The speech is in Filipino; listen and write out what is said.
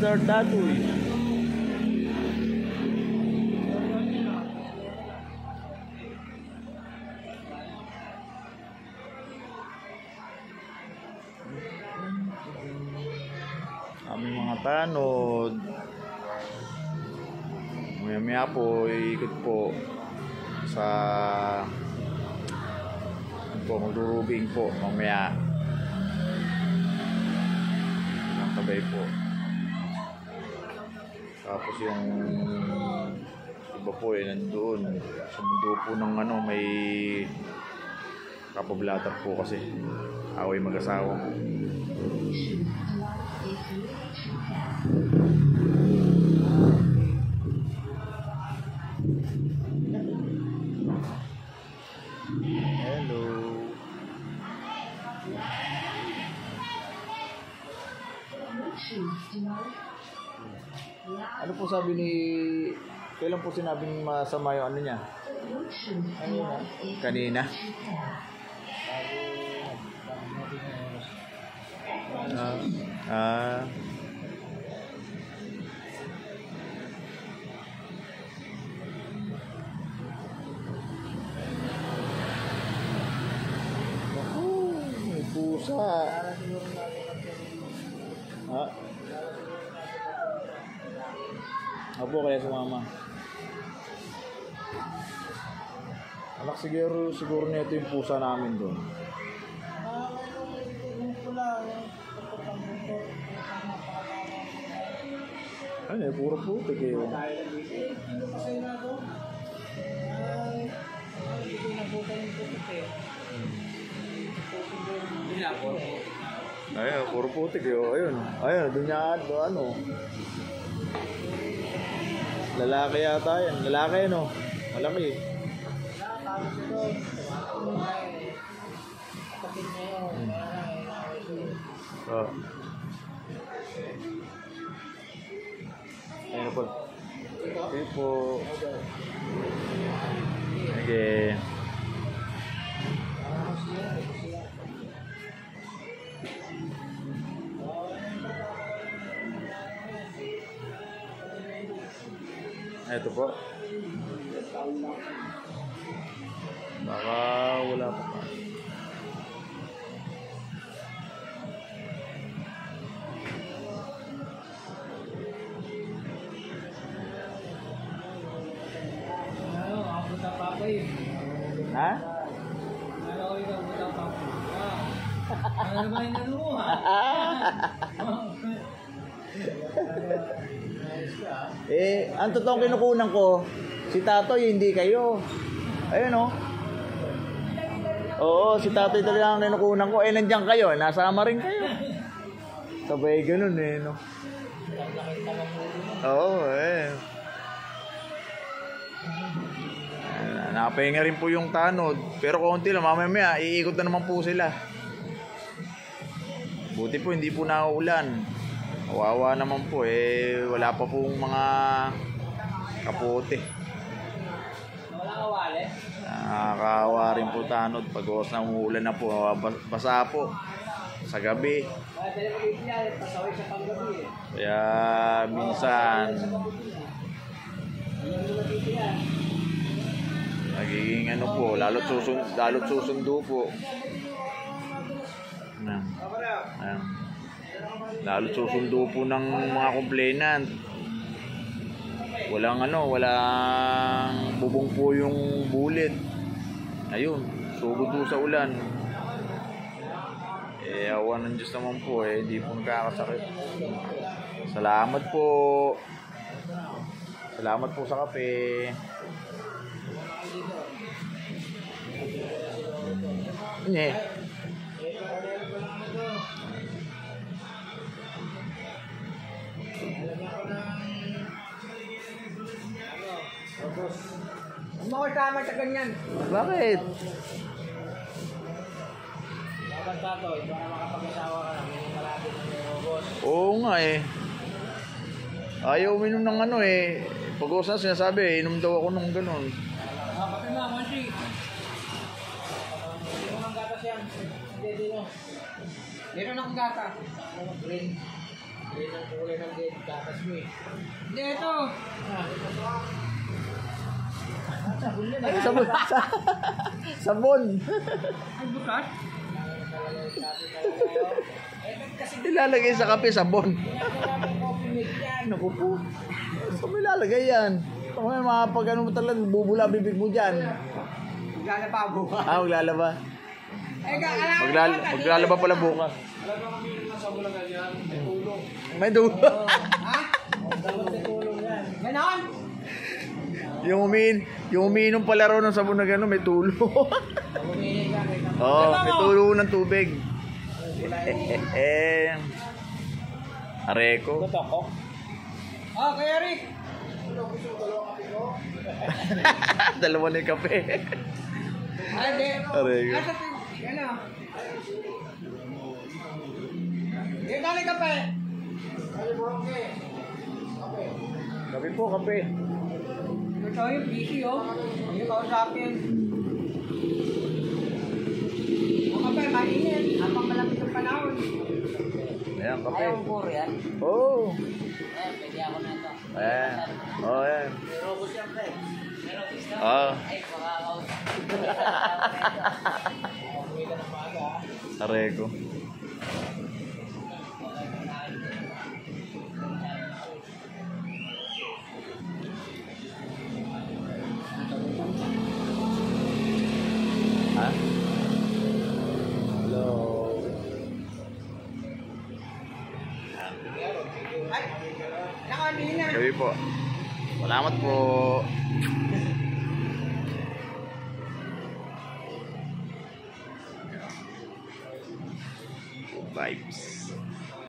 Master Tatoy. Aming mga tanod. Maya-maya po, ikot po sa magdurubing po mamaya. Sabay po. Tapos yung iba po nandoon sa mundo po ng may kapablatar po kasi away mag-asawa. Hello. Ano po sabi ni... Kailan po sinabing masama yung ano niya? Kanina? May pusa. Apo kaya sumama. Anak siguro na ito yung pusa namin doon. Ay, puro putik eh. Ayun, puro putik eh. Ayun, doon niya ano. Lalaki yata yan. Lalaki no? Malaki. Oh. Ayun po. Okay po. Okay. Ito po. Baka wala pa pa. Ha? Ang totoong kinukunan ko, si Tatoy, hindi kayo. Ayun o. Oo, si Tatoy talaga ang kinukunan ko. Nandiyan kayo, nasama rin kayo. Sabay ganun no. Oo, Napahinga rin po yung tanod. Pero konti lang, mamaya iikot na naman po sila. Buti po, hindi po nauulan. Kawawa naman po wala pa pong mga kapote. Wala kawali? Nakakawa rin po tanod. Pag na umuulan na po, basa po sa gabi. Kaya minsan nagiging po, lalo't susundo po. Lalo't susundo po ng mga complainant. Walang bubong po yung bulit. Ayun, sugod po sa ulan. Awan ng Diyos naman po hindi po nakakasakit. Salamat po. Salamat po sa kape. Mga tama sa ganyan. Bakit? Bakit Tatoy? Baka makapag-asawa ka na. May malapit na boss. Oo nga Ayaw uminom ng Pag-uwas na sinasabi, inom daw ako nung ganun. Kapatid na, Mansi. Dito ng gatas yan. Dito. Dito ng gatas. Green. Yun ang kulay ng gate, gatas mo eh. Hindi, ito. Sabon yan Ay, sabon. Sabon. Ay, bukas. Ilalagay sa kape, sabon. Naku po. Saan mo ilalagay yan? Ito may mga pag ano mo talaga, bubula bibig mo dyan. Maglalaba bukas. Ah, maglalaba. Eh, kailangan Maglalaba pala bukas. Alam mo kami yung nasa bulagan yan, may tulong. May dulo. Ha? Dapat may tulong yan. Ganon? yung umiinom pala raw ng sabon na gano'n, may tulo. Humihingi ka kay Kapatid. Oo, may tulo ng tubig. Areko. Ito ko. Oh, Kuya Rick. Dalawa na yung kape. Ay, hindi. Areko. Nasa ano? Yung dali kape. Kape po, kape. Ito yung busy, oh. Yung kausapin. O kape, mainit. Habang malapit ang panahon. Ayan, kape. Ayaw mo puro yan. Oo. Eh, pwede ako na ito. Ayan. Oo, ayan. Pero ko siyempre. Meron gusto? Oo. Ay, makakausap. Umuwi ka ng maaga ha. Areko. Ha? Hello. Ay, nakabili na. Gabi po. Salamat po. Vibes.